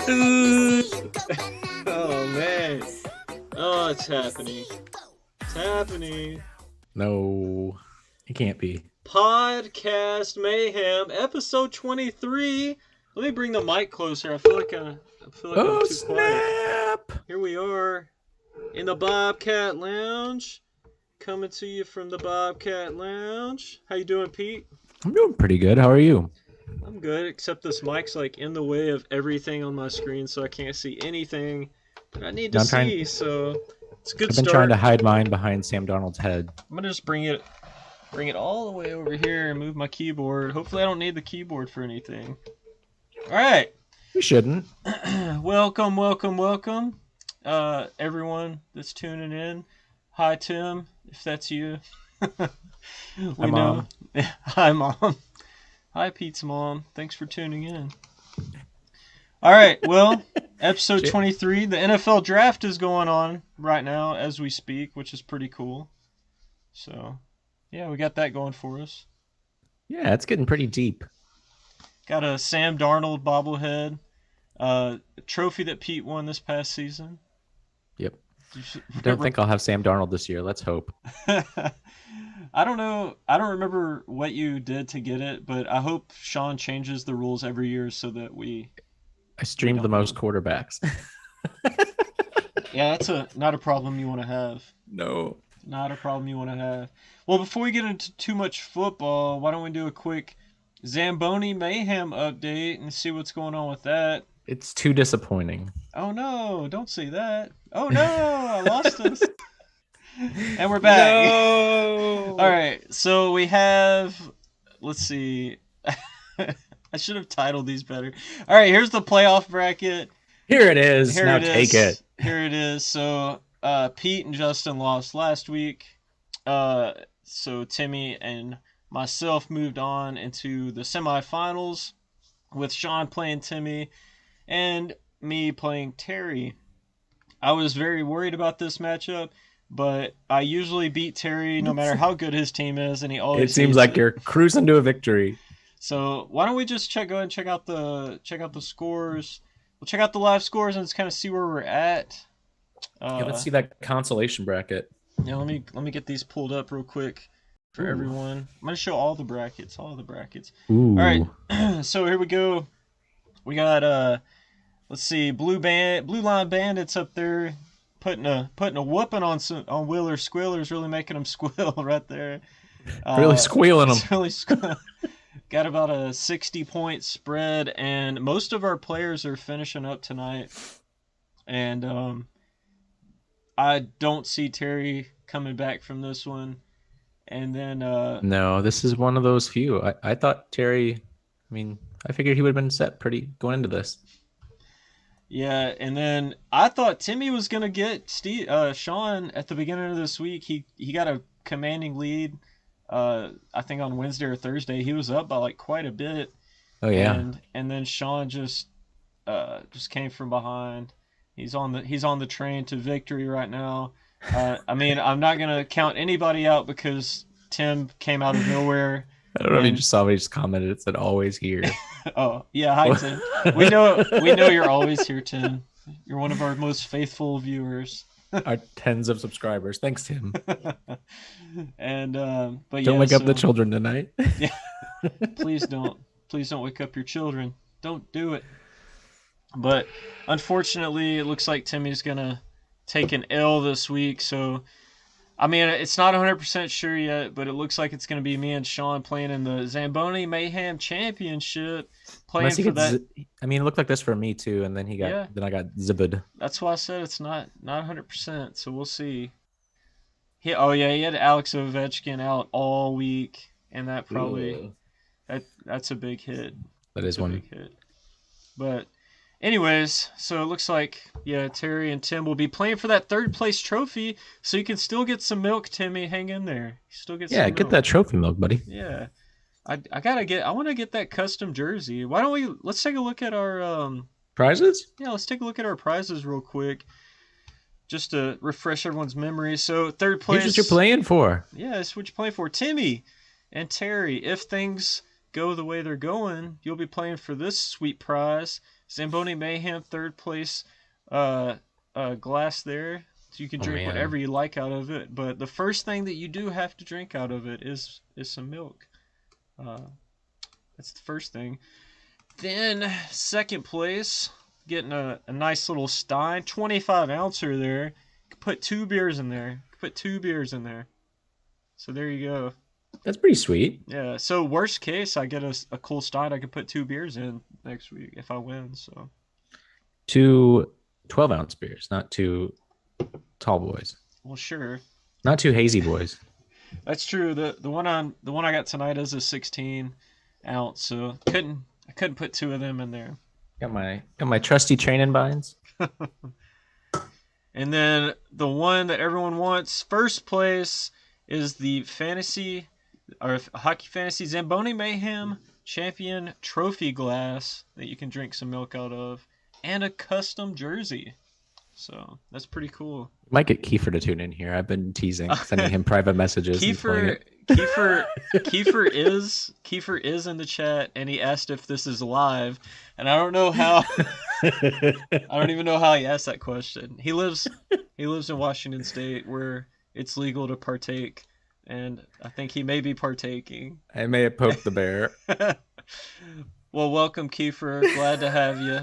Oh man. Oh, it's happening. It's happening. No, it can't be. Podcast Mayhem, episode 23. Let me bring the mic closer. I feel like I'm Oh, too quiet. snap! Here we are in the Bobcat Lounge. Coming to you from the Bobcat Lounge. How you doing, Pete? I'm doing pretty good. How are you? I'm good, except this mic's like in the way of everything on my screen, so I can't see anything that I need to see. So it's a good I've been start. trying to hide mine behind Sam Darnold's head. I'm gonna just bring it all the way over here and move my keyboard. Hopefully, I don't need the keyboard for anything. All right. You shouldn't. Welcome, everyone that's tuning in. Hi, Tim, if that's you. Hi, Mom. Hi, Mom. Hi, Pete's mom. Thanks for tuning in. All right, well, episode 23. The NFL draft is going on right now as we speak, which is pretty cool. So, yeah, we got that going for us. Yeah, it's getting pretty deep. Got a Sam Darnold bobblehead. A trophy that Pete won this past season. Yep. I don't think I'll have Sam Darnold this year. Let's hope. I don't know. I don't remember what you did to get it, but I hope Sean changes the rules every year so that I streamed the most quarterbacks. Yeah, that's not a problem you want to have. No. Not a problem you want to have. Well, before we get into too much football, why don't we do a quick Zamboni Mayhem update and see what's going on with that? It's too disappointing. Oh no, don't say that. Oh no, I lost us. And we're back. No! All right, so we have, let's see. I should have titled these better. All right, here's the playoff bracket. Here it is. Take it. Here it is. So Pete and Justin lost last week. So Timmy and myself moved on into the semifinals with Sean playing Timmy and me playing Terry. I was very worried about this matchup, but I usually beat Terry no matter how good his team is, and he always. It seems like you're cruising to a victory. So why don't we just go ahead and check out the scores? We'll check out the live scores and just kind of see where we're at. Yeah, let's see that consolation bracket. Yeah, let me get these pulled up real quick for everyone. I'm gonna show all the brackets. Ooh. All right, so here we go. We got let's see, Blue Line Bandits up there, putting a whooping on Wheeler Squealers, really making them squeal right there. Really squealing them. Really got about a 60-point spread, and most of our players are finishing up tonight. And I don't see Terry coming back from this one. And then no, this is one of those few. I thought Terry. I figured he would have been set pretty going into this. Yeah, and then I thought Timmy was gonna get Sean at the beginning of this week. He got a commanding lead. I think on Wednesday or Thursday he was up by like quite a bit. Oh yeah. And then Sean just came from behind. He's on the train to victory right now. I'm not gonna count anybody out because Tim came out of nowhere. I don't know if you just saw me just commented. It said always here. Oh yeah, hi Tim. We know you're always here, Tim. You're one of our most faithful viewers. Our tens of subscribers. Thanks, Tim. And but don't wake up the children tonight. Yeah, please don't wake up your children. Don't do it. But unfortunately, it looks like Timmy's gonna take an L this week. So it's not 100% sure yet, but it looks like it's gonna be me and Sean playing in the Zamboni Mayhem Championship. It looked like this for me too, and then then I got zibbed. That's why I said it's not 100%. So we'll see. He had Alex Ovechkin out all week, and that probably that's a big hit. That is one big hit. But anyways, so it looks like Terry and Tim will be playing for that third place trophy, so you can still get some milk, Timmy. Hang in there. You still get some milk. Get that trophy milk, buddy. Yeah. I want to get that custom jersey. Why don't let's take a look at our prizes? Yeah, let's take a look at our prizes real quick. Just to refresh everyone's memory. So third place. Here's what you're playing for. Yeah, that's what you're playing for. Timmy and Terry, if things go the way they're going, you'll be playing for this sweet prize. Zamboni Mayhem, third place glass there. So you can Oh drink whatever man. you like out of it. But the first thing that you do have to drink out of it is some milk. Uh, that's the first thing. Then second place, getting a nice little Stein, 25 ouncer there. You can put 2 beers in there. You can put 2 beers in there. So there you go. That's pretty sweet. Yeah. So worst case, I get a cool Stein. I could put 2 beers in next week if I win. So 2 12-ounce beers, not 2 tall boys. well, sure. Not 2 hazy boys. That's true. The one I got tonight is a 16 ounce. So I couldn't put 2 of them in there. Got my trusty training binds. And then the one that everyone wants, first place, is the fantasy or hockey fantasy Zamboni Mayhem champion trophy glass that you can drink some milk out of, and a custom jersey. So that's pretty cool. Might get Kiefer to tune in here. I've been teasing, sending him private messages. Kiefer is in the chat, and he asked if this is live, and I don't know how. I don't even know how he asked that question. He lives in Washington State, where it's legal to partake, and I think he may be partaking. I may have poked the bear. Well, welcome, Kiefer. Glad to have you.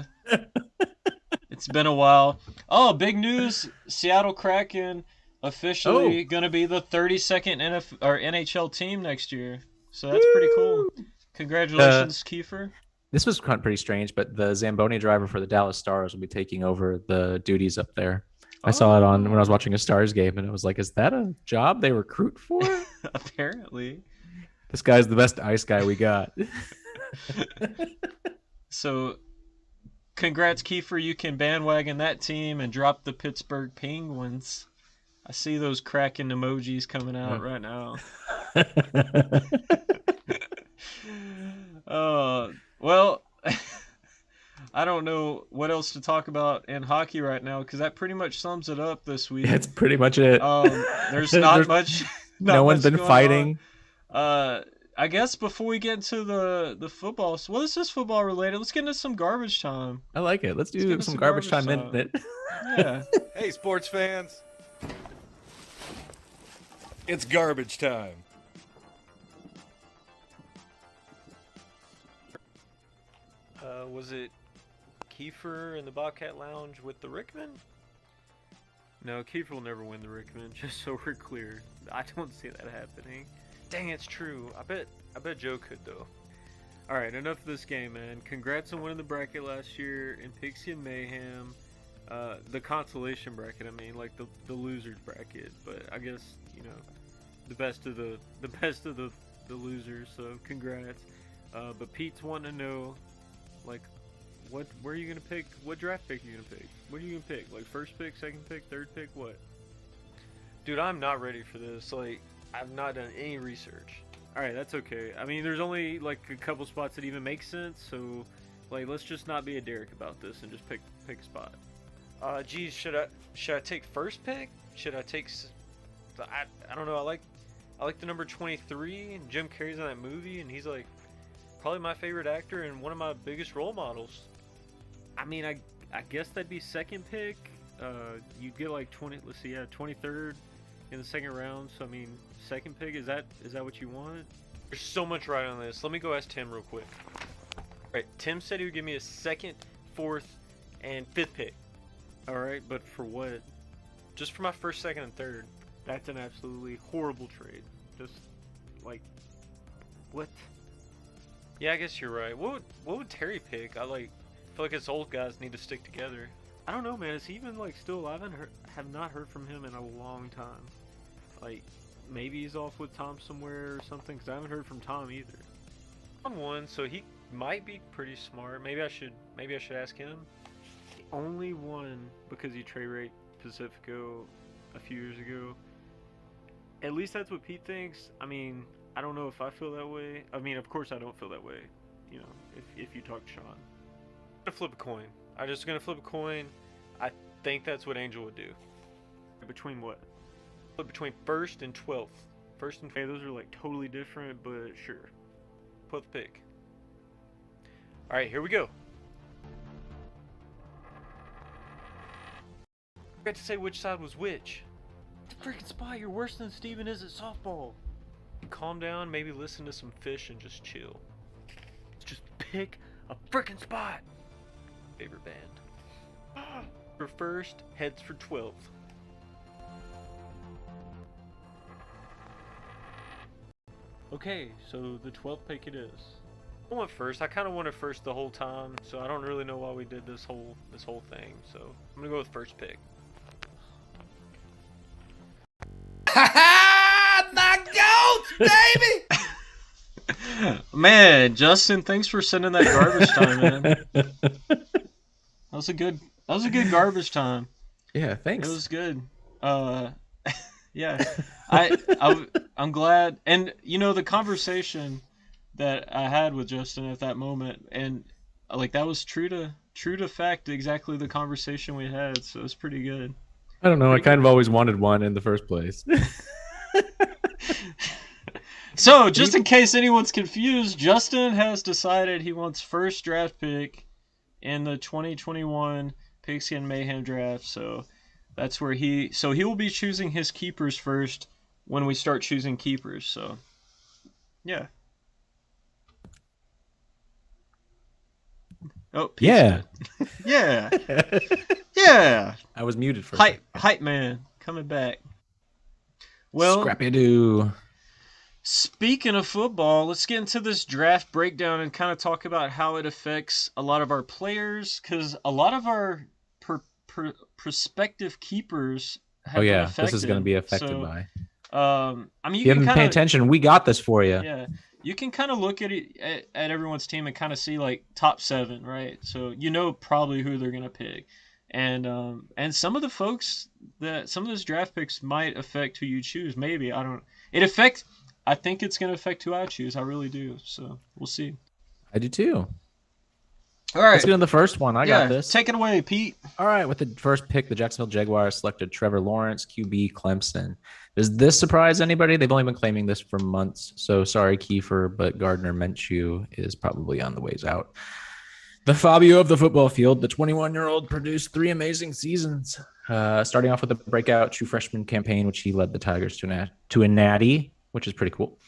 It's been a while. Oh, big news! Seattle Kraken officially going to be the 32nd NHL team next year. So that's pretty cool. Congratulations, Kiefer. This was pretty strange, but the Zamboni driver for the Dallas Stars will be taking over the duties up there. I saw it on when I was watching a Stars game, and I was like, is that a job they recruit for? Apparently. This guy's the best ice guy we got. So, congrats, Kiefer. You can bandwagon that team and drop the Pittsburgh Penguins. I see those Kraken emojis coming out right now. Well, I don't know what else to talk about in hockey right now because that pretty much sums it up this week. That's pretty much it. There's not much. No one's been fighting. I guess before we get into the football, well, this is football related. Let's get into some garbage time. I like it. Let's do some garbage time in it. Yeah. Hey, sports fans. It's garbage time. Was it Kiefer in the Bobcat Lounge with the Rickman? No, Kiefer will never win the Rickman, just so we're clear. I don't see that happening. Dang, it's true. I bet Joe could, though. Alright, enough of this game, man. Congrats on winning the bracket last year in Pixie and Mayhem. The consolation bracket, I mean, like the losers bracket. But I guess, the best of the losers, so congrats. But Pete's wanting to know, like, where are you gonna pick? What draft pick are you gonna pick? What are you gonna pick? Like first pick, second pick, third pick, what? Dude, I'm not ready for this. Like, I've not done any research. Alright, that's okay. I mean, there's only like a couple spots that even make sense, so like let's just not be a Derek about this and just pick a spot. Geez, should I take first pick? Should I take? I don't know. I like the number 23, and Jim Carrey's in that movie, and he's like probably my favorite actor and one of my biggest role models. I mean, I guess that'd be second pick. You'd get like 23rd in the second round. So I mean, second pick, is that what you want? There's so much right on this. Let me go ask Tim real quick. All right, Tim said he would give me a second, fourth, and fifth pick. All right, but for what? Just for my first, second, and third. That's an absolutely horrible trade. Just like, what? Yeah, I guess you're right. What would Terry pick? I feel like his old guys need to stick together. I don't know, man. Is he even like still alive? I have not heard from him in a long time. Like, maybe he's off with Tom somewhere or something. Cause I haven't heard from Tom either. Tom won, so he might be pretty smart. Maybe I should ask him. He only won because he trade raped Pacifico a few years ago. At least that's what Pete thinks. I mean, I don't know if I feel that way. I mean, of course I don't feel that way. If you talk to Sean. I'm gonna flip a coin. I'm just gonna flip a coin. I think that's what Angel would do. Between what? Between first and 12th. First and 12th, those are like totally different, but sure. Put the pick. Alright, here we go. forgot to say which side was which. It's a freaking spot. You're worse than Steven is at softball. Calm down, maybe listen to some Fish and just chill. Just pick a freaking spot. Favorite band. For first, heads for 12th. Okay, so the 12th pick it is. I went first. I kind of wanted first the whole time, so I don't really know why we did this whole thing. So I'm gonna go with first pick. The goats, baby! Man, Justin, thanks for sending that garbage time, man. That was a good garbage time. Yeah, thanks. It was good. Yeah. I'm glad, and the conversation that I had with Justin at that moment, and like that was true to fact, exactly the conversation we had. So it's pretty good. I don't know. I kind of always wanted one in the first place. So, just in case anyone's confused, Justin has decided he wants first draft pick in the 2021 Pigskin Mayhem draft. So, that's where he will be choosing his keepers first when we start choosing keepers. So, yeah. Oh, yeah. Yeah. Yeah. I was muted for hype man coming back. Well, Scrappy-Doo. Speaking of football, let's get into this draft breakdown and kind of talk about how it affects a lot of our players, because a lot of our prospective keepers have been affected. This is going to be affected by. I mean, you haven't paid attention. We got this for you. Yeah, you can kind of look at it at everyone's team and kind of see like top 7, right? So probably who they're going to pick, and some of the folks some of those draft picks might affect who you choose. Maybe I think it's going to affect who I choose. I really do. So we'll see. I do too. All right. Let's get into the first one. I got this. Take it away, Pete. All right. With the first pick, the Jacksonville Jaguars selected Trevor Lawrence, QB, Clemson. Does this surprise anybody? They've only been claiming this for months. So sorry, Kiefer, but Gardner Minshew is probably on the ways out. The Fabio of the football field, the 21-year-old produced 3 amazing seasons, starting off with a breakout true freshman campaign, which he led the Tigers to a natty, which is pretty cool.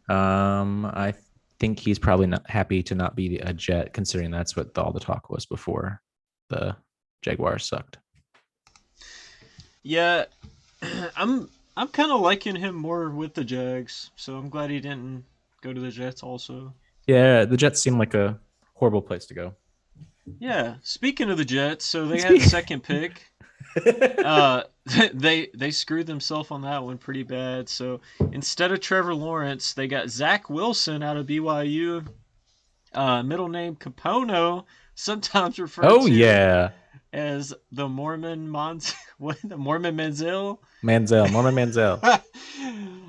I think he's probably not happy to not be a Jet, considering that's what all the talk was before the Jaguars sucked. Yeah, I'm kind of liking him more with the Jags, so I'm glad he didn't go to the Jets also. Yeah, the Jets seem like a horrible place to go. Yeah, speaking of the Jets, so they had the second pick. They screwed themselves on that one pretty bad. So instead of Trevor Lawrence, they got Zach Wilson out of BYU. Middle name Capono, sometimes referred to as the Mormon Mormon Manziel. Mormon Manziel.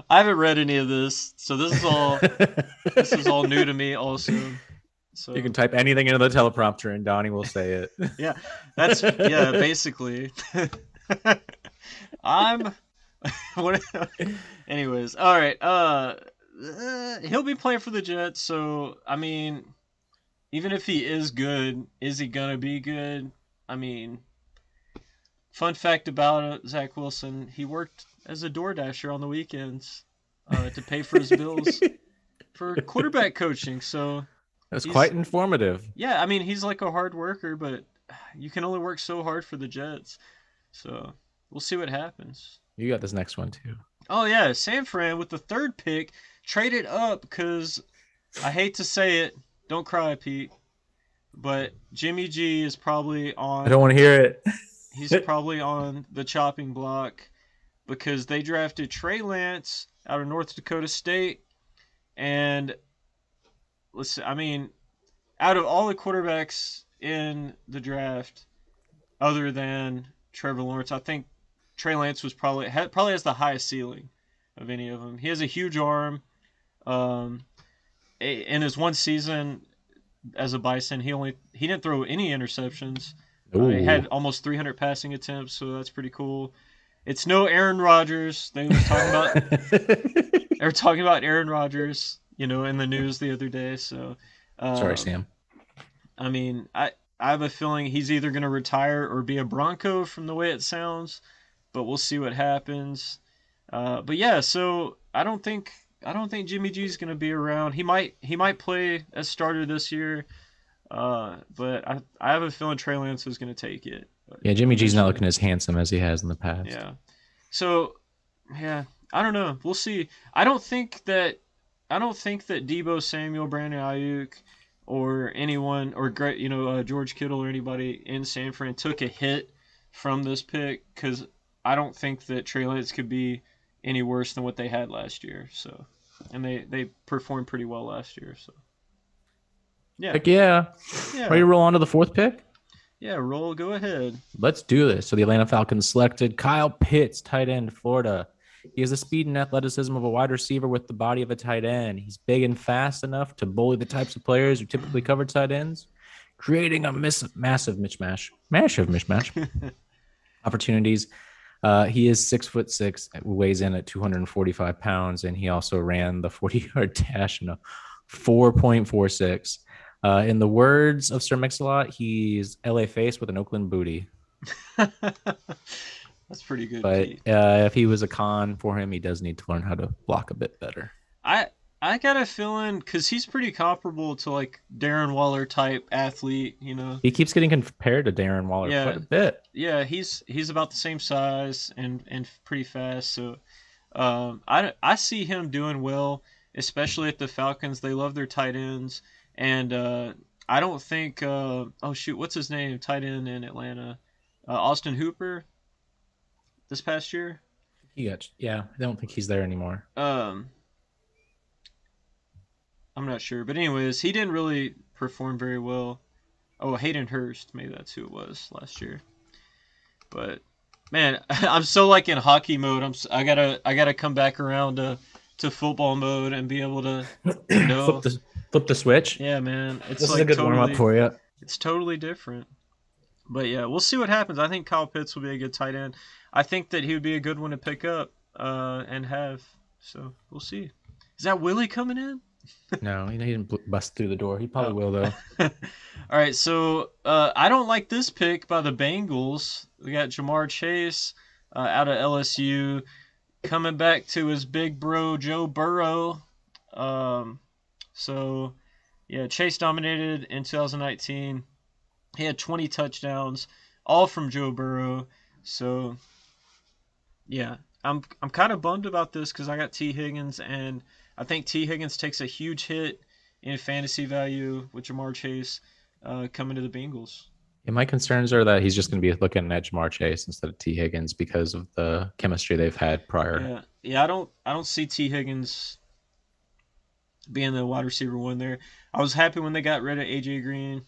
I haven't read any of this, so this is all new to me also. So you can type anything into the teleprompter and Donnie will say it. Yeah, basically. Anyways, all right. He'll be playing for the Jets, so I mean, even if he is good, is he gonna be good? I mean, fun fact about Zach Wilson: he worked as a DoorDasher on the weekends to pay for his bills for quarterback coaching. So. That's quite informative. Yeah, I mean, he's like a hard worker, but you can only work so hard for the Jets. So we'll see what happens. You got this next one, too. Oh, yeah. San Fran with the third pick traded up because I hate to say it. Don't cry, Pete. But Jimmy G is probably on. I don't want to hear it. He's probably on the chopping block because they drafted Trey Lance out of North Dakota State. And listen, I mean, out of all the quarterbacks in the draft, other than Trevor Lawrence, I think Trey Lance was probably has the highest ceiling of any of them. He has a huge arm. In his one season as a Bison, he didn't throw any interceptions. He had almost 300 passing attempts, so that's pretty cool. It's no Aaron Rodgers. They were talking about Aaron Rodgers, in the news the other day. So sorry, Sam. I mean, I have a feeling he's either going to retire or be a Bronco from the way it sounds, but we'll see what happens. But yeah, so I don't think Jimmy G's going to be around. He might play as starter this year, but I have a feeling Trey Lance is going to take it. Yeah, Jimmy G's not Eventually. looking as handsome as he has in the past. Yeah. So, yeah, I don't know. We'll see. I don't think that Debo Samuel, Brandon Ayuk, or anyone or George Kittle or anybody in San Fran took a hit from this pick because I don't think that Trey Lance could be any worse than what they had last year. So, and they performed pretty well last year. So, yeah, Heck yeah. Ready to yeah, roll on to the fourth pick? yeah. Roll, go ahead. Let's do this. So the Atlanta Falcons selected Kyle Pitts, tight end, Florida. He has the speed and athleticism of a wide receiver with the body of a tight end. He's big and fast enough to bully the types of players who typically cover tight ends, creating a massive mishmash opportunities. He is 6'6", weighs in at 245 pounds, and he also ran the 40-yard dash in a 4.46. In the words of Sir Mix-a-Lot, he's LA face with an Oakland booty. That's pretty good, But Pete. if he was a con for him, he does need to learn how to block a bit better. I got a feeling because he's pretty comparable to like Darren Waller type athlete, you know. He keeps getting compared to Darren Waller Yeah, quite a bit. yeah, he's about the same size and pretty fast. So I see him doing well, especially at the Falcons. They love their tight ends, and I don't think oh shoot, what's his name? Tight end in Atlanta, Austin Hooper this past year. Yeah, I don't think he's there anymore. I'm not sure, but anyways, he didn't really perform very well. Oh, Hayden Hurst, maybe that's who it was last year. But man, I'm so like in hockey mode. I gotta come back around to football mode and be able to know. flip the switch. Yeah, man, it's This is like a good warm up totally for you. it's totally different. But yeah, we'll see what happens. I think Kyle Pitts will be a good tight end. I think that he would be a good one to pick up and have. So we'll see. Is that Willie coming in? No, he didn't bust through the door. He probably Oh. will though. All right, so I don't like this pick by the Bengals. We got Jamar Chase out of LSU coming back to his big bro Joe Burrow. So yeah, Chase dominated in 2019. He had 20 touchdowns, all from Joe Burrow. So yeah, I'm kind of bummed about this because I got T Higgins, and I think T Higgins takes a huge hit in fantasy value with Jamar Chase coming to the Bengals. Yeah, my concerns are that he's just going to be looking at Jamar Chase instead of T Higgins because of the chemistry they've had prior. Yeah. I don't see T Higgins being the wide receiver one there. I was happy when they got rid of AJ Green,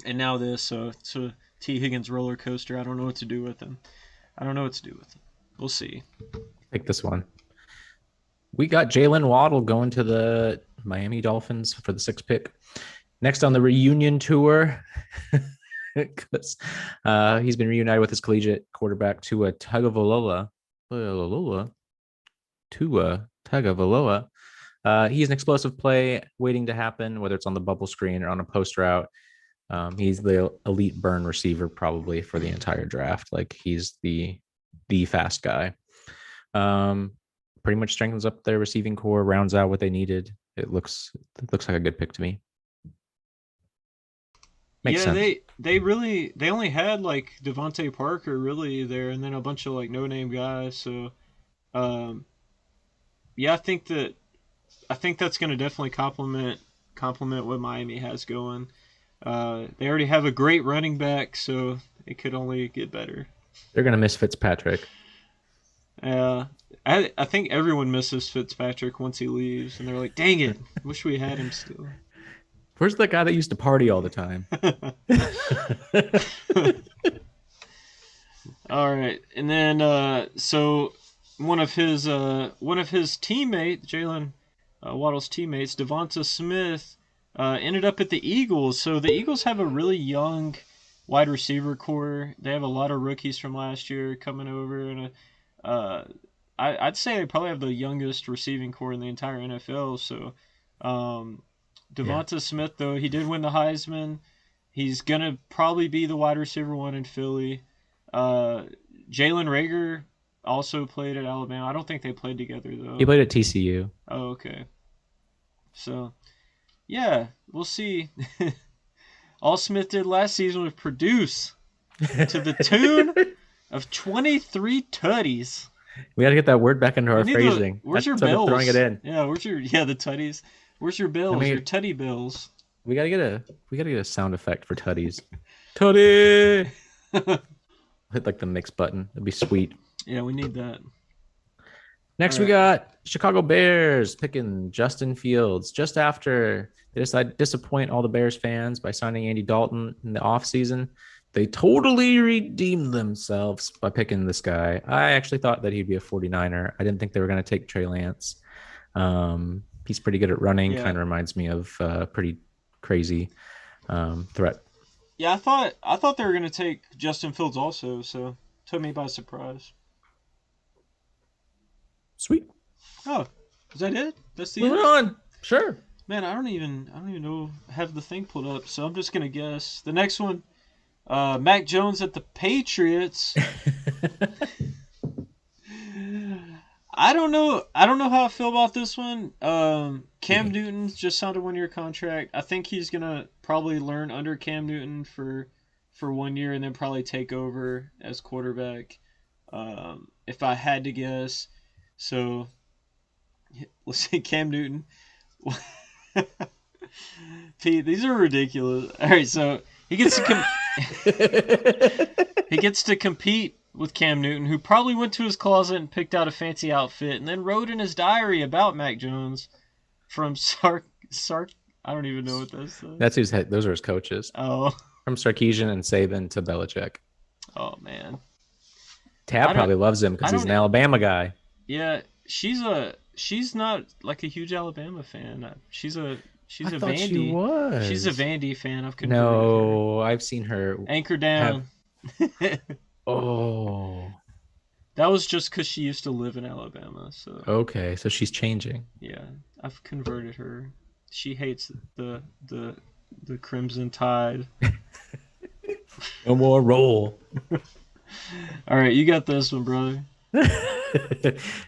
and now this. So it's a T Higgins roller coaster. I don't know what to do with him. We'll see. Take this one. We got Jalen Waddle going to the Miami Dolphins for the 6th pick. Next on the reunion tour, because he's been reunited with his collegiate quarterback Tua Tagovailoa. He's an explosive play waiting to happen, whether it's on the bubble screen or on a post route. He's the elite burn receiver probably for the entire draft. Like he's the fast guy. Pretty much strengthens up their receiving core, rounds out what they needed. It looks like a good pick to me. Makes sense. They only had like Devontae Parker really there, and then a bunch of like no name guys. So, yeah, I think that's going to definitely complement what Miami has going. They already have a great running back, so it could only get better. They're gonna miss Fitzpatrick. I think everyone misses Fitzpatrick once he leaves, and they're like, "Dang it, wish we had him still." Where's the guy that used to party all the time? All right, and then so one of his teammates, Jalen Waddle's teammates, Devonta Smith, ended up at the Eagles. So the Eagles have a really young wide receiver core. They have a lot of rookies from last year coming over, and I'd say they probably have the youngest receiving core in the entire NFL. So Devonta Smith, though, he did win the Heisman. He's gonna probably be the wide receiver 1 in Philly. Jalen Rager also played at Alabama. I don't think they played together though. He played at TCU. Oh, okay. So, yeah, we'll see. All Smith did last season was produce to the tune of 23 tutties. We got to get that word back into our phrasing. Where's your That's bills? throwing it in. Yeah, the tutties. Where's your bills? Your tutty bills. We gotta get a sound effect for tutties. Tutty. Hit like the mix button. It'd be sweet. Yeah, we need that. Next, we got Chicago Bears picking Justin Fields just after they decided to disappoint all the Bears fans by signing Andy Dalton in the offseason. They totally redeemed themselves by picking this guy. I actually thought that he'd be a 49er. I didn't think they were going to take Trey Lance. He's pretty good at running. Yeah. Kind of reminds me of pretty crazy threat. Yeah, I thought they were going to take Justin Fields also, so took me by surprise. Sweet. Oh, is that it? That's the Moving end? on. Sure. Man, I don't even know. Have the thing pulled up, so I'm just gonna guess. The next one, Mac Jones at the Patriots. I don't know how I feel about this one. Cam Newton just signed a 1-year contract. I think he's gonna probably learn under Cam Newton for 1 year and then probably take over as quarterback. If I had to guess. So, let's say Cam Newton. Pete, these are ridiculous. All right, so he gets to compete with Cam Newton, who probably went to his closet and picked out a fancy outfit, and then wrote in his diary about Mac Jones from Sark. I don't even know what this is. That's who's those are his coaches. Oh, From Sarkisian and Saban to Belichick. oh man. Tab probably loves him because he's an Alabama guy. Yeah, she's not like a huge Alabama fan. She's a Vandy. She was. She's a Vandy fan. I've converted No, I've seen her anchor down. Oh. That was just because she used to live in Alabama. So Okay, so she's changing. yeah, I've converted her. She hates the Crimson Tide. No more roll. All right, you got this one, brother.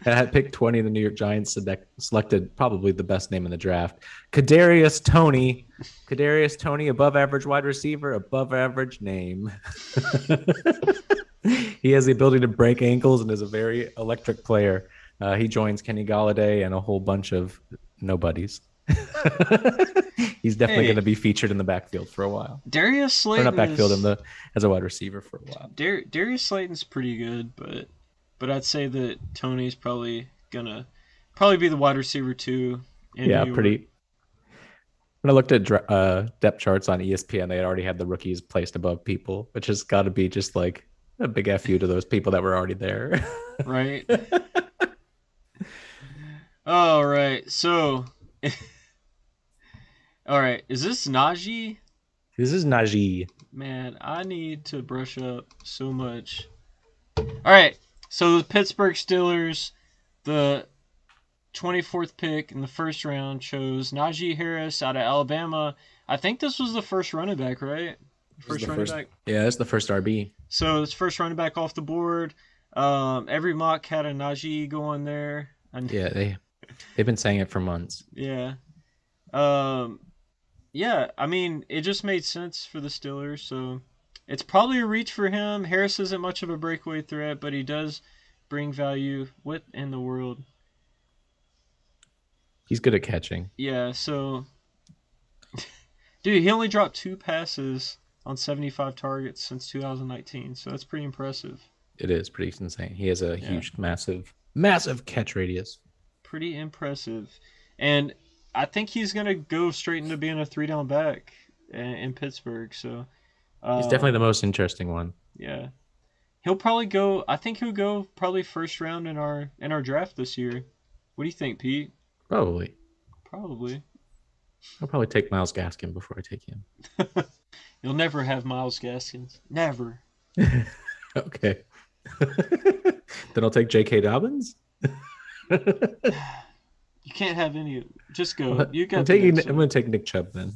At pick 20, the New York Giants selected probably the best name in the draft. Kadarius Toney. Kadarius Toney, above average wide receiver, above average name. He has the ability to break ankles and is a very electric player. He joins Kenny Golladay and a whole bunch of nobodies. He's definitely going to be featured in the backfield for a while. Darius Slayton. Or not backfield, as a wide receiver for a while. Darius Slayton's pretty good, but I'd say that Tony's probably gonna be the wide receiver too. Yeah, pretty. When I looked at depth charts on ESPN, they already had the rookies placed above people, which has got to be just like a big F you to those people that were already there. Right. All right. So, all right. Is this Najee? This is Najee. Man, I need to brush up so much. All right. So the Pittsburgh Steelers, the 24th pick in the first round, chose Najee Harris out of Alabama. I think this was the first running back, right? First running back. Yeah, that's the first RB. So it's first running back off the board. Every mock had a Najee going there. Yeah, they've been saying it for months. Yeah. Yeah, I mean, it just made sense for the Steelers, so it's probably a reach for him. Harris isn't much of a breakaway threat, but he does bring value. What in the world? He's good at catching. Yeah, so... Dude, he only dropped 2 passes on 75 targets since 2019, so that's pretty impressive. It is pretty insane. He has a huge, massive catch radius. Pretty impressive. And I think he's going to go straight into being a 3-down back in Pittsburgh, so... He's definitely the most interesting one. Yeah. He'll probably go... I think he'll go probably first round in our draft this year. What do you think, Pete? Probably. I'll probably take Myles Gaskin before I take him. You'll never have Myles Gaskins. Never. Okay. Then I'll take J.K. Dobbins? You can't have any... Just go. You got I'm going to take Nick Chubb then.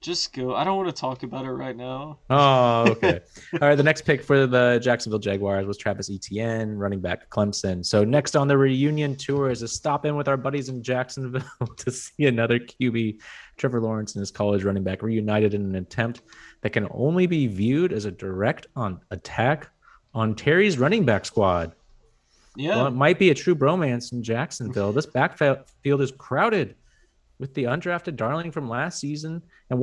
Just go. I don't want to talk about it right now. Oh, okay. All right. The next pick for the Jacksonville Jaguars was Travis Etienne, running back Clemson. So next on the reunion tour is a stop in with our buddies in Jacksonville to see another QB, Trevor Lawrence, and his college running back reunited in an attempt that can only be viewed as a direct attack on Terry's running back squad. Yeah. Well, it might be a true bromance in Jacksonville. This backfield is crowded with the undrafted darling from last season and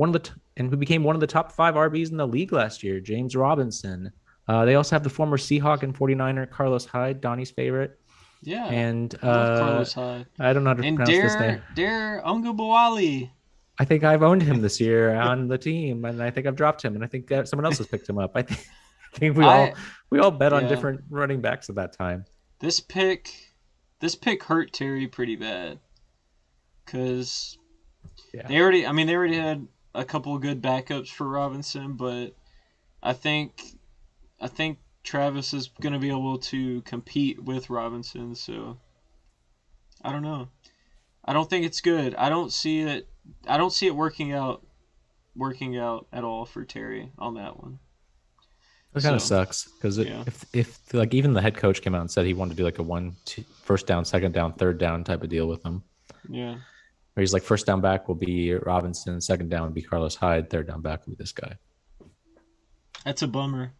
who became one of the top 5 RBs in the league last year, James Robinson. They also have the former Seahawk and 49er Carlos Hyde, Donnie's favorite. Yeah. And I love Carlos Hyde. I don't know how to pronounce this name. Dare Ungabawali. I think I've owned him this year on the team, and I think I've dropped him, and I think someone else has picked him up. I think we all bet on different running backs at that time. This pick hurt Terry pretty bad. Because they already had a couple of good backups for Robinson, but I think Travis is going to be able to compete with Robinson, so I don't know. I don't think it's good. I don't see it working out at all for Terry on that one. It kind of sucks because if like even the head coach came out and said he wanted to do like a 1-2 first down, second down, third down type of deal with him. Yeah. Where he's like, first down back will be Robinson, second down will be Carlos Hyde, third down back will be this guy. That's a bummer.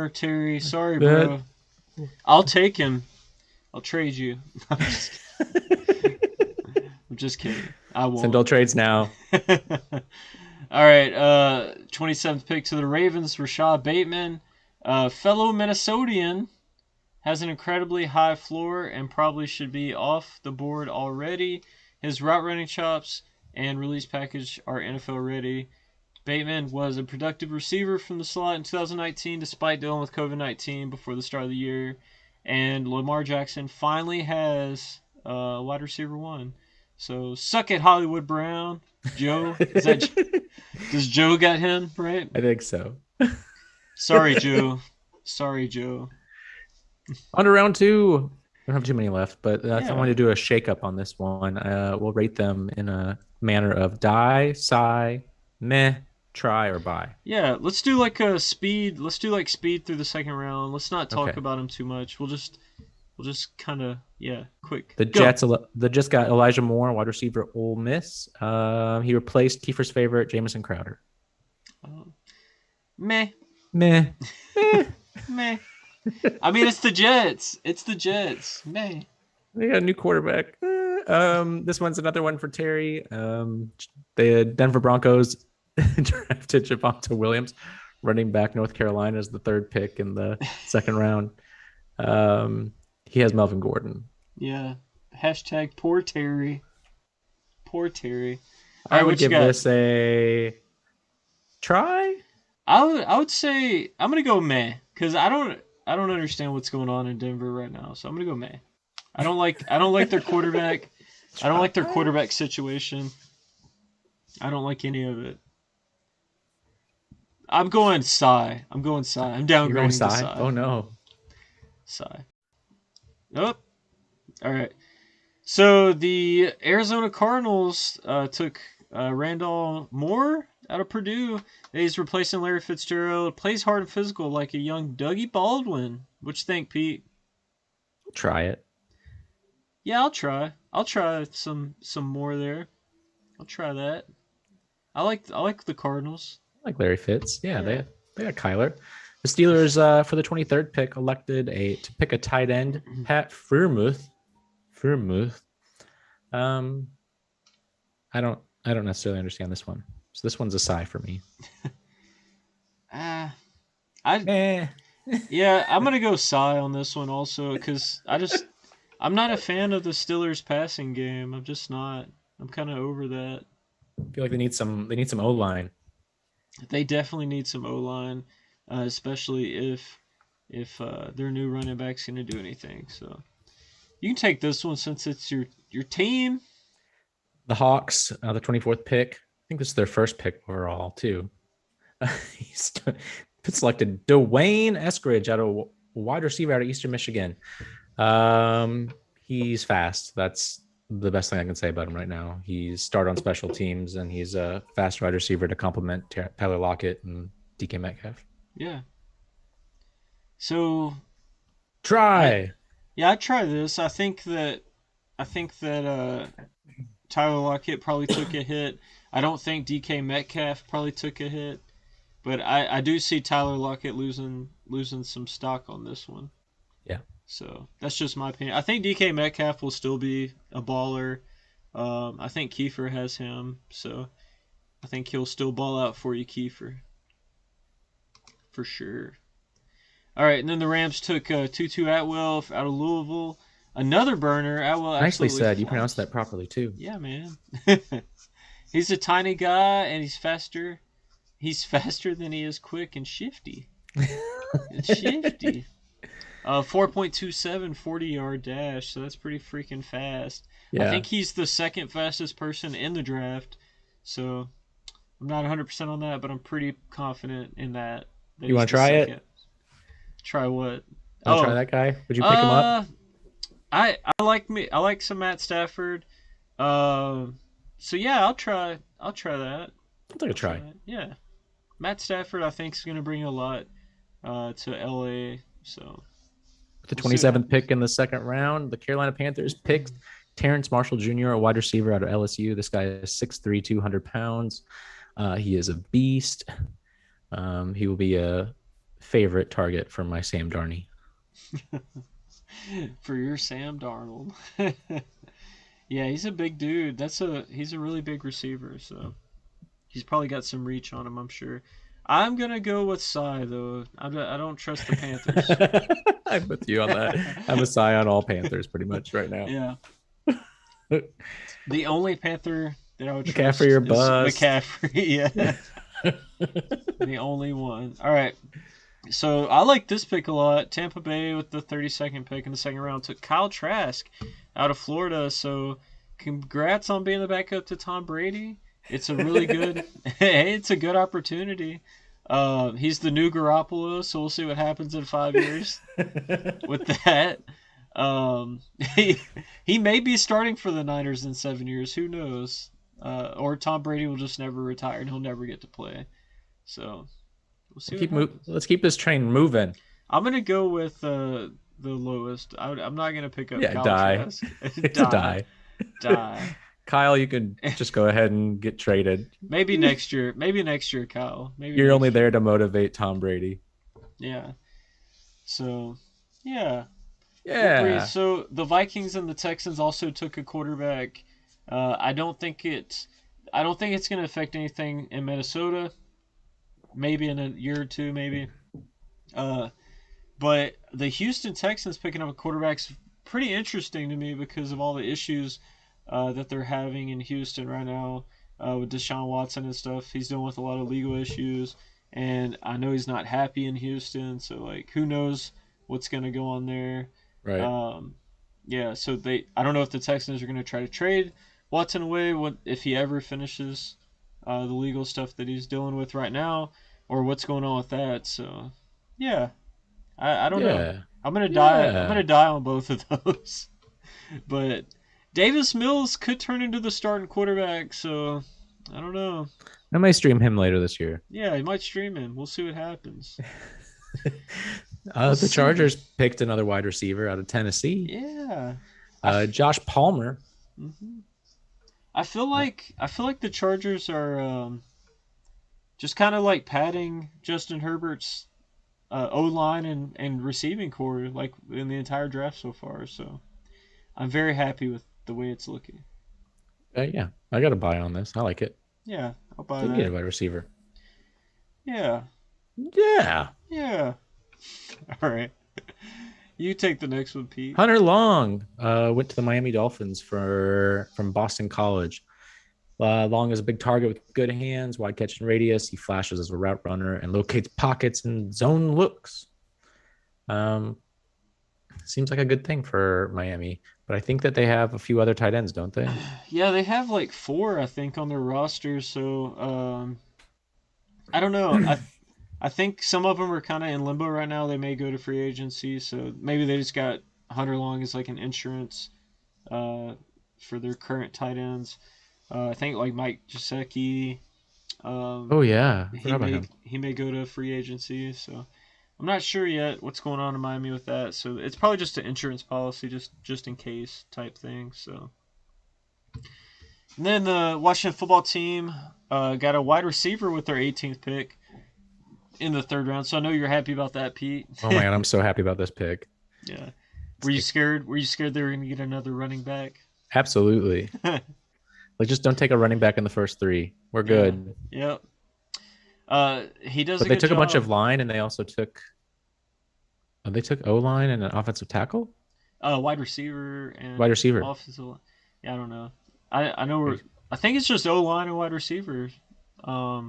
Terry. Sorry, bro. I'll take him. I'll trade you. I'm just kidding. I won't. Send all trades now. All right. 27th pick to the Ravens, Rashad Bateman. Fellow Minnesotan. Has an incredibly high floor and probably should be off the board already. His route running chops and release package are NFL ready. Bateman was a productive receiver from the slot in 2019 despite dealing with COVID-19 before the start of the year. And Lamar Jackson finally has wide receiver 1. So suck it, Hollywood Brown. Joe, does Joe got him, right? I think so. Sorry, Joe. On to round 2. We don't have too many left, but I want to do a shake-up on this one. We'll rate them in a manner of die, sigh, meh, try, or buy. Yeah, let's do like a speed. Let's do like speed through the second round. Let's not talk about them too much. We'll just kind of quick. The Jets got Elijah Moore, wide receiver, Ole Miss. He replaced Kiefer's favorite, Jamison Crowder. Meh. Meh. Meh. I mean, it's the Jets. Meh. They got a new quarterback. This one's another one for Terry. The Denver Broncos drafted Javonte Williams, running back, North Carolina, as the 3rd pick in the second round. He has Melvin Gordon. Yeah. Hashtag poor Terry. I would give this a try. I would say I'm gonna go meh because I don't understand what's going on in Denver right now, so I'm gonna go meh. I don't like their quarterback. I don't like their quarterback situation. I don't like any of it. I'm going sigh. I'm downgrading to sigh. Oh no. Sigh. Oh. All right. So the Arizona Cardinals took Randall Moore out of Purdue. He's replacing Larry Fitzgerald. Plays hard and physical like a young Dougie Baldwin. What you think, Pete? Try it. Yeah, I'll try. I'll try some more there. I'll try that. I like the Cardinals. I like Larry Fitz. Yeah. They got Kyler. The Steelers for the 23rd pick elected to pick a tight end, Pat Freiermuth. I don't necessarily understand this one. So this one's a sigh for me. Yeah, I'm gonna go sigh on this one also because I'm not a fan of the Steelers passing game. I'm just not. I'm kind of over that. I feel like they need some O-line. They definitely need some O-line, especially if their new running back's gonna do anything. So you can take this one since it's your team. The Hawks, the 24th pick. I think this is their first pick overall too. He's selected Dwayne Eskridge out of wide receiver out of Eastern Michigan. He's fast. That's the best thing I can say about him right now. He's started on special teams, and he's a fast wide receiver to complement Tyler Lockett and DK Metcalf. Yeah. So Try. I'd try this. I think that Tyler Lockett probably took a hit. I don't think DK Metcalf probably took a hit, but I do see Tyler Lockett losing some stock on this one. Yeah. So that's just my opinion. I think DK Metcalf will still be a baller. I think Kiefer has him, so I think he'll still ball out for you, Kiefer. For sure. All right, and then the Rams took Tutu Atwell out of Louisville. Another burner. Atwell Nicely absolutely said. You flies. pronounced that properly too. Yeah, man. He's a tiny guy, and he's faster. He's faster than he is quick and shifty. Shifty. 4.27 40-yard dash, so that's pretty freaking fast. Yeah. I think he's the second fastest person in the draft, so I'm not 100% on that, but I'm pretty confident in that. You want to try it? Try what? Try that guy? Would you pick him up? I like some Matt Stafford. So yeah, I'll try that. I'll take a try. Yeah. Matt Stafford I think is going to bring a lot to LA, so With the 27th pick in the second round, the Carolina Panthers picked Terrence Marshall Jr., a wide receiver out of LSU. This guy is 6'3", 200 pounds. He is a beast. He will be a favorite target for my Sam Darnold. For your Sam Darnold. Yeah, he's a big dude. He's a really big receiver, so he's probably got some reach on him, I'm sure. I'm gonna go with Cy though. I don't trust the Panthers. I'm with you on that. I'm a Cy on all Panthers pretty much right now. Yeah. The only Panther that I would trust McCaffrey or is bust. McCaffrey. Yeah. The only one. All right. So I like this pick a lot. Tampa Bay with the 32nd pick in the second round took Kyle Trask out of Florida. So congrats on being the backup to Tom Brady. It's a really good. Hey, it's a good opportunity. He's the new Garoppolo, so we'll see what happens in 5 years with that. He may be starting for the Niners in 7 years. Who knows? Or Tom Brady will just never retire and he'll never get to play. So we'll see. Let's keep this train moving. I'm gonna go with the lowest. I'm not gonna pick up. Yeah, Kyle die. Trask. It's a die. Die. Kyle, you can just go ahead and get traded. Maybe next year, Kyle. Maybe you're only year. there to motivate Tom Brady. Yeah. So, yeah. Yeah. So the Vikings and the Texans also took a quarterback. I don't think it's going to affect anything in Minnesota. Maybe in a year or two, maybe. But the Houston Texans picking up a quarterback's pretty interesting to me because of all the issues that they're having in Houston right now with Deshaun Watson and stuff. He's dealing with a lot of legal issues, and I know he's not happy in Houston. So like, who knows what's going to go on there? Right. Yeah. So I don't know if the Texans are going to try to trade Watson away. What if he ever finishes the legal stuff that he's dealing with right now, or what's going on with that? So yeah, I don't know. I'm gonna die. I'm gonna die on both of those, but. Davis Mills could turn into the starting quarterback, so I don't know. I might stream him later this year. Yeah, he might stream him. We'll see what happens. The Chargers picked another wide receiver out of Tennessee. Yeah. Josh Palmer. Mm-hmm. I feel like the Chargers are just kind of like padding Justin Herbert's O-line and receiving core like in the entire draft so far. So I'm very happy with the way it's looking. Yeah, I got a buy on this. I like it. Yeah, I'll buy that. Get a wide receiver. Yeah. Yeah. Yeah. All right. You take the next one, Pete. Hunter Long went to the Miami Dolphins from Boston College. Long is a big target with good hands, wide catching radius. He flashes as a route runner and locates pockets and zone looks. Seems like a good thing for Miami, but I think that they have a few other tight ends, don't they? Yeah, they have like 4, I think, on their roster. So I don't know. I think some of them are kind of in limbo right now. They may go to free agency, so maybe they just got Hunter Long as like an insurance for their current tight ends. I think like Mike Gesicki. Oh yeah, I forgot about him. He may go to free agency, so I'm not sure yet what's going on in Miami with that. So it's probably just an insurance policy, just in case type thing. So, and then the Washington football team got a wide receiver with their 18th pick in the 3rd round. So I know you're happy about that, Pete. Oh man, I'm so happy about this pick. Yeah. Were you scared? Were you scared they were going to get another running back? Absolutely. Like, just don't take a running back in the first 3. We're good. Yep. He does. But they took a bunch of line, and they also took. Oh, they took O-line and an offensive tackle. Wide receiver and wide receiver. Offensive. Yeah, I don't know. I know I think it's just O-line and wide receiver. I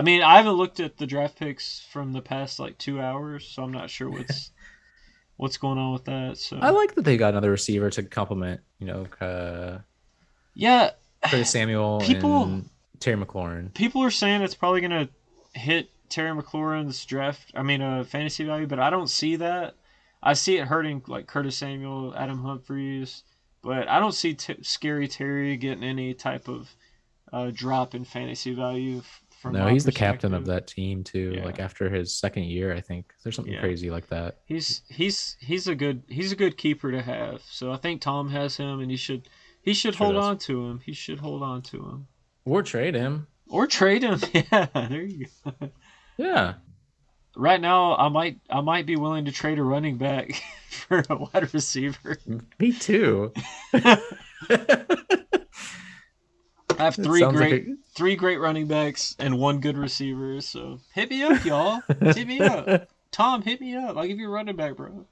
mean, I haven't looked at the draft picks from the past like 2 hours, so I'm not sure what's going on with that. So I like that they got another receiver to complement. Yeah. Curtis Samuel and Terry McLaurin. People are saying it's probably going to hit Terry McLaurin's fantasy value, but I don't see that. I see it hurting like Curtis Samuel, Adam Humphries, but I don't see Scary Terry getting any type of drop in fantasy value from No, he's the captain of that team too. Yeah. Like after his 2nd year, I think there's something crazy like that. He's a good keeper to have. So I think Tom has him, and he should hold on to him. He should hold on to him. Or trade him. Yeah, there you go. Yeah. Right now, I might be willing to trade a running back for a wide receiver. Me too. I have three great running backs and 1 good receiver. So hit me up, y'all. Hit me up. Tom, hit me up. I'll give you a running back, bro.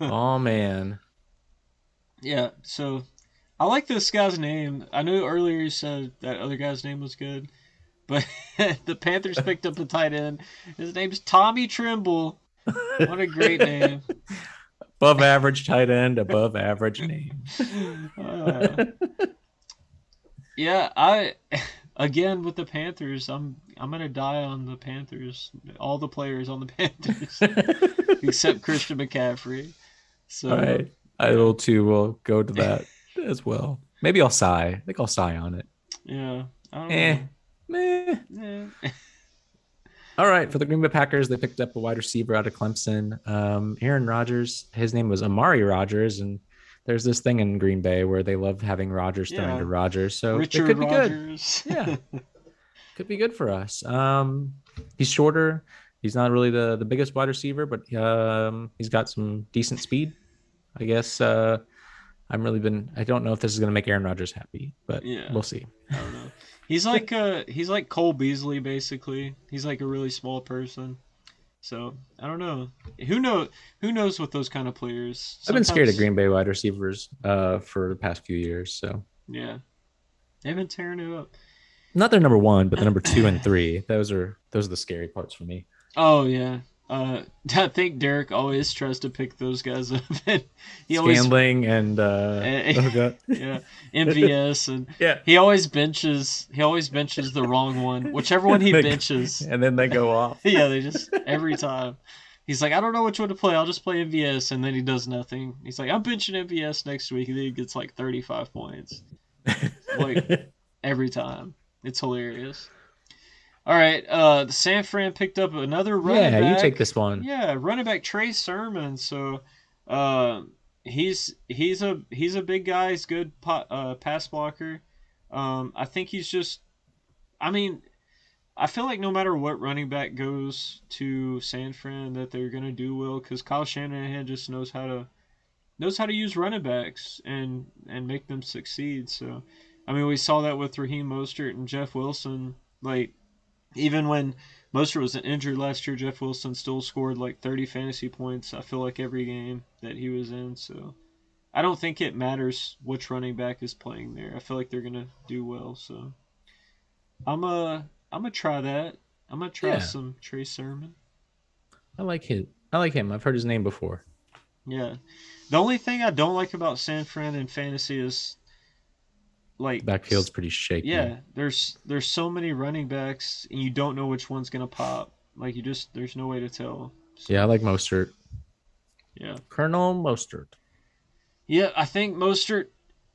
Oh man. Yeah, so I like this guy's name. I knew earlier you said that other guy's name was good, but the Panthers picked up a tight end. His name's Tommy Tremble. What a great name. Above average tight end, above average name. Yeah, again with the Panthers, I'm gonna die on the Panthers. All the players on the Panthers, except Christian McCaffrey. So. All right. I will too. Will go to that as well. Maybe I'll sigh. I think I'll sigh on it. Yeah. I don't know. All right. For the Green Bay Packers, they picked up a wide receiver out of Clemson. Aaron Rodgers. His name was Amari Rodgers, and there's this thing in Green Bay where they love having Rodgers throwing to Rodgers. So Richard it could be Rodgers. Good. Yeah. Could be good for us. He's shorter. He's not really the biggest wide receiver, but he's got some decent speed. I guess I don't know if this is going to make Aaron Rodgers happy, but we'll see. I don't know. He's like Cole Beasley, basically. He's like a really small person. So I don't know. Who knows with those kind of players? I've been scared of Green Bay wide receivers for the past few years. So yeah, they've been tearing it up. Not their number 1, but the number 2 and 3. Those are the scary parts for me. Oh yeah. I think Derek always tries to pick those guys up. Scandling and MVS and he always benches the wrong one, whichever one he benches, and then they go off. Yeah, they just every time. He's like, I don't know which one to play. I'll just play MVS, and then he does nothing. He's like, I'm benching MVS next week, and then he gets like 35 points, like every time. It's hilarious. All right, the San Fran picked up another running back. Yeah, you take this one. Yeah, running back Trey Sermon. So, he's a big guy. He's good pass blocker. I think he's just. I mean, I feel like no matter what running back goes to San Fran, that they're gonna do well because Kyle Shanahan just knows how to use running backs and make them succeed. So, I mean, we saw that with Raheem Mostert and Jeff Wilson. Like, even when Mostert was injured last year, Jeff Wilson still scored like 30 fantasy points, I feel like, every game that he was in. So I don't think it matters which running back is playing there. I feel like they're going to do well. So I'm gonna try that. I'm going to try some Trey Sermon. I like him. I've heard his name before. Yeah. The only thing I don't like about San Fran in fantasy is like backfield's pretty shaky. Yeah, there's so many running backs and you don't know which one's gonna pop. Like there's no way to tell. So, yeah, I like Mostert. Yeah. Colonel Mostert. Yeah, I think Mostert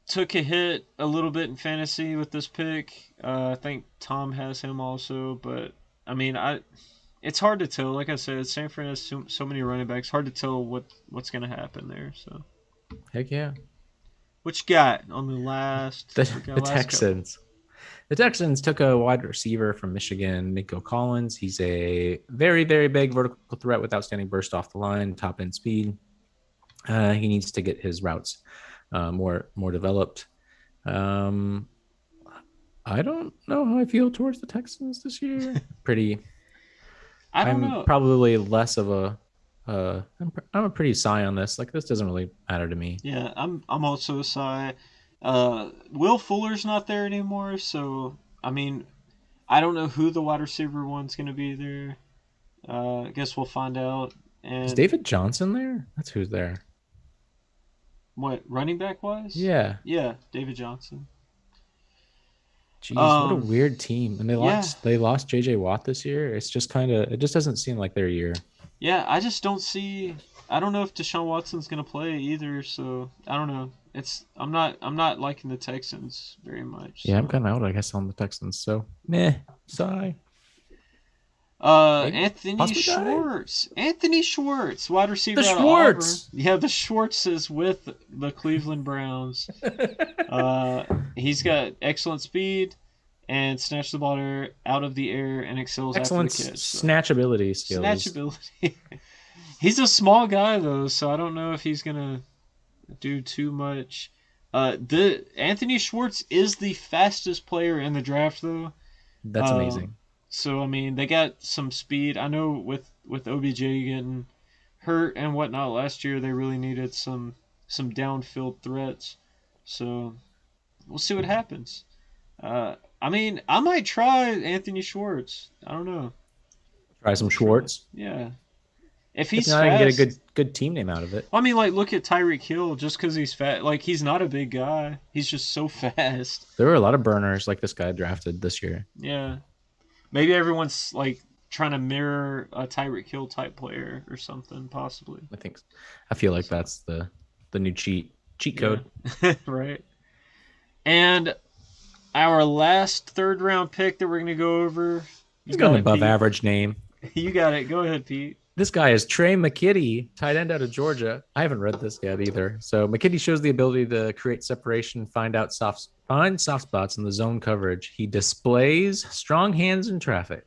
took a hit a little bit in fantasy with this pick. I think Tom has him also, but I mean, it's hard to tell. Like I said, San Fran has so many running backs. Hard to tell what's gonna happen there. So, Heck yeah. what you got on the last? The Texans. The Texans took a wide receiver from Michigan, Nico Collins. He's a very, very big vertical threat with outstanding burst off the line, top end speed. He needs to get his routes more developed. I don't know how I feel towards the Texans this year. I don't know. Probably less of a. I'm a pretty sigh on this. Like, this doesn't really matter to me. Yeah, I'm also a sigh. Will Fuller's not there anymore, so I mean, I don't know who the wide receiver one's gonna be there. I guess we'll find out. And Is David Johnson there? That's who's there. what, running back wise? Yeah. Yeah, David Johnson. Jeez, what a weird team. And they lost JJ Watt this year. It's just it just doesn't seem like their year. Yeah, I just don't see. I don't know if Deshaun Watson's gonna play either, so I don't know. I'm not liking the Texans very much. Yeah, so. I'm kind of out, I guess, on the Texans. So, meh, sigh. Anthony Schwartz. Anthony Schwartz, wide receiver out of Auburn. Yeah, the Schwartz is with the Cleveland Browns. He's got excellent speed and snatch the ball out of the air and excels excellent after the catch. Snatchability skills. Snatchability. He's a small guy though, so I don't know if he's gonna do too much. The Anthony Schwartz is the fastest player in the draft though. That's amazing. So I mean, they got some speed. I know with OBJ getting hurt and whatnot last year, they really needed some downfield threats. So we'll see what happens. I mean, I might try Anthony Schwartz. I don't know. Try some Schwartz. Yeah. If he's not fast, even get a good team name out of it. I mean, like, look at Tyreek Hill. Just because he's fat, like, he's not a big guy. He's just so fast. There were a lot of burners like this guy drafted this year. Yeah. Maybe everyone's, like, trying to mirror a Tyreek Hill type player or something, possibly. I feel like that's the new cheat code. Yeah. Right. And our last third round pick that we're going to go over. He's got an above average name. You got it. Go ahead, Pete. This guy is Trey McKitty, tight end out of Georgia. I haven't read this yet either. So McKitty shows the ability to create separation, find soft spots in the zone coverage. He displays strong hands in traffic.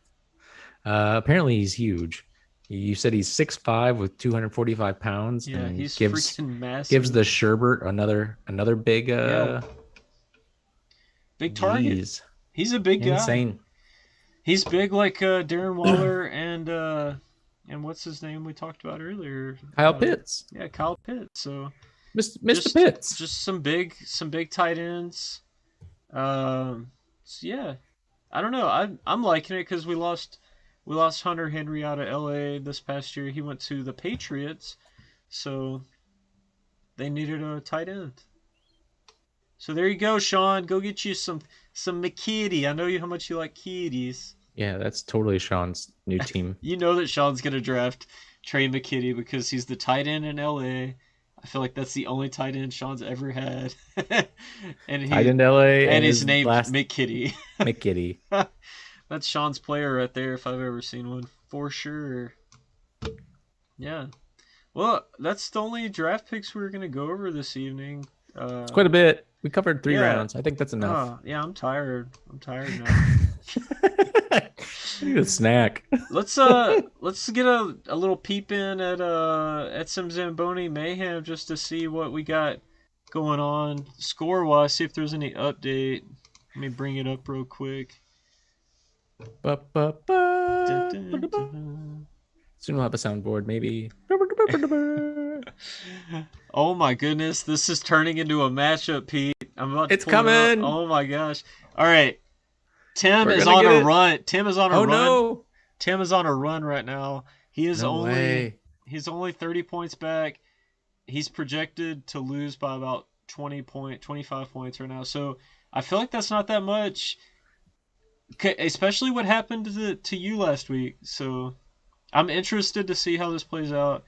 Apparently he's huge. You said he's 6'5" with 245 pounds. Yeah, and he's freaking massive. Gives the Sherbert another big big target. Geez. He's a big guy. Insane. He's big like Darren Waller and what's his name we talked about earlier? Kyle Pitts. Yeah, Kyle Pitts. So Mr. Pitts. Just some big tight ends. So yeah, I don't know. I'm liking it because we lost Hunter Henry out of LA this past year. He went to the Patriots, so they needed a tight end. So there you go, Sean. Go get you some McKitty. I know how much you like kitties. Yeah, that's totally Sean's new team. You know that Sean's going to draft Trey McKitty because he's the tight end in LA. I feel like that's the only tight end Sean's ever had. And tight end LA. And his name's McKitty. McKitty. That's Sean's player right there if I've ever seen one. For sure. Yeah. Well, that's the only draft picks we're going to go over this evening. It's quite a bit. We covered 3 rounds. I think that's enough. Yeah, I'm tired. I'm tired now. I need a snack. Let's get a little peep in at some Zamboni Mayhem just to see what we got going on score wise. See if there's any update. Let me bring it up real quick. Soon we'll have a soundboard, maybe. Oh my goodness, this is turning into a matchup, Pete. I'm about to It's coming. Oh my gosh! All right, Tim is on a run. Tim is on a run. No. Tim is on a run right now. He's only 30 points back. He's projected to lose by about 25 points right now. So I feel like that's not that much, especially what happened to you last week. So I'm interested to see how this plays out.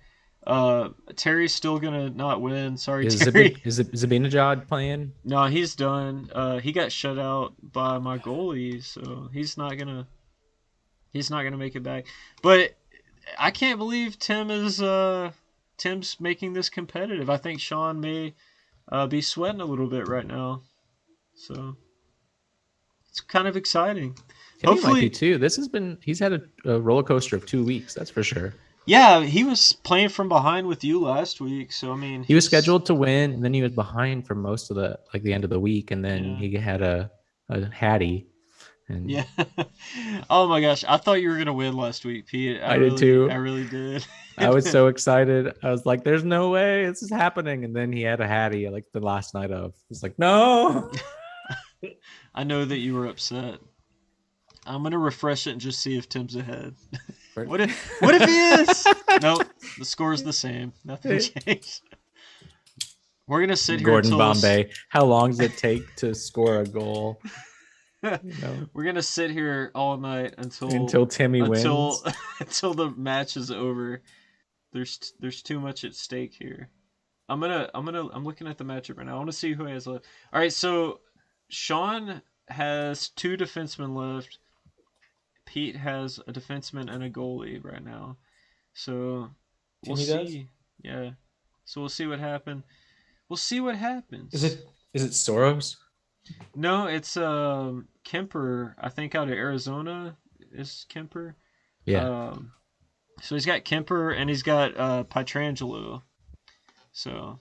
Terry's still gonna not win. Sorry, Is Terry. Zabinajad playing? No, he's done. He got shut out by my goalie, so he's not gonna make it back. But I can't believe Tim's making this competitive. I think Sean may be sweating a little bit right now, so it's kind of exciting. Timmy Hopefully, might be too. He's had a roller coaster of 2 weeks, that's for sure. yeah, he was playing from behind with you last week, so I mean, He was scheduled to win, and then he was behind for most of the end of the week, and then he had a Hattie. And yeah. Oh my gosh, I thought you were gonna win last week, Pete. I did too. I really did. I was so excited. I was like, "There's no way this is happening!" And then he had a Hattie like the last night of. It's like, no. I know that you were upset. I'm gonna refresh it and just see if Tim's ahead. What if he is? Nope, the score's the same. Nothing changed. We're gonna sit here. Gordon Bombay. How long does it take to score a goal? We're gonna sit here all night until Timmy wins. Until the match is over. There's too much at stake here. I'm looking at the matchup right now. I want to see who has left. All right, so Sean has 2 defensemen left. Pete has a defenseman and a goalie right now. So we'll see. Does? Yeah. So we'll see what happens. We'll see what happens. Is it Soros? No, it's Kemper. I think out of Arizona is Kemper. Yeah. So he's got Kemper and he's got Pietrangelo. So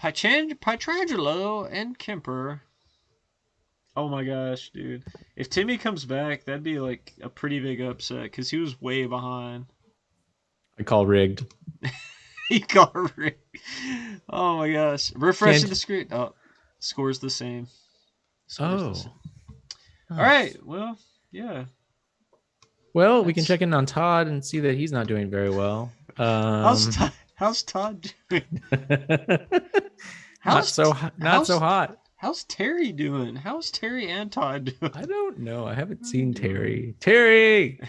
Pietrangelo and Kemper. Oh my gosh, dude. If Timmy comes back, that'd be like a pretty big upset because he was way behind. I call rigged. He called rigged. Oh my gosh. Refreshing the screen. Oh, score's the same. All right. Well, yeah. Well, we can check in on Todd and see that he's not doing very well. How's Todd doing? Not so hot. How's Terry doing? How's Terry and Todd doing? I don't know. I haven't seen Terry. Terry!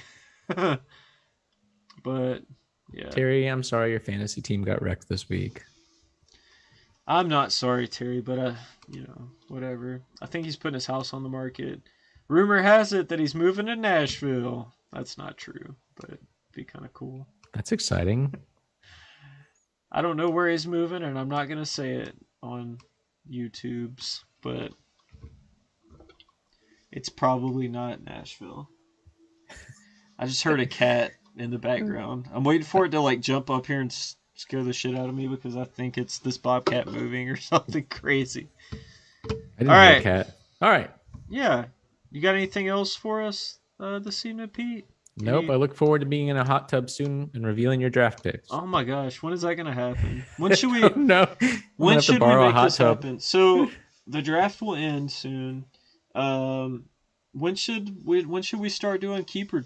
But, yeah. Terry, I'm sorry your fantasy team got wrecked this week. I'm not sorry, Terry, but, whatever. I think he's putting his house on the market. Rumor has it that he's moving to Nashville. That's not true, but it'd be kind of cool. That's exciting. I don't know where he's moving, and I'm not going to say it on YouTube's, but it's probably not Nashville. I just heard a cat in the background. I'm waiting for it to like jump up here and scare the shit out of me because I think it's this bobcat moving or something crazy. I didn't hear a cat. All right. Yeah. You got anything else for us this evening, Pete? Nope. I look forward to being in a hot tub soon and revealing your draft picks. Oh my gosh, when is that gonna happen? When should we? No. When should we make this happen? So the draft will end soon. When should we start doing keeper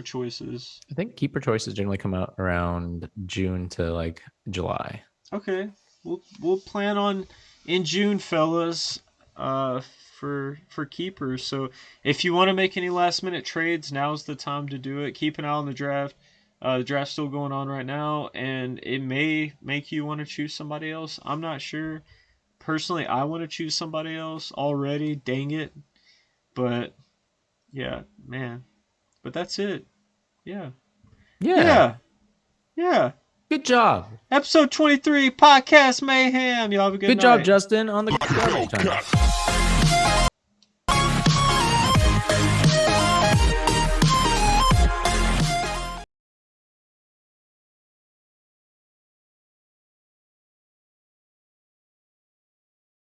choices? I think keeper choices generally come out around June to like July. Okay, we'll plan on in June, fellas. For keepers. So if you want to make any last minute trades, now's the time to do it. Keep an eye on the draft. The draft's still going on right now, and it may make you want to choose somebody else. I'm not sure. Personally, I want to choose somebody else already. Dang it. But yeah, man. But that's it. Yeah. Good job. Episode 23, Podcast Mayhem. Y'all have a good night. Good job, Justin, on the garbage time.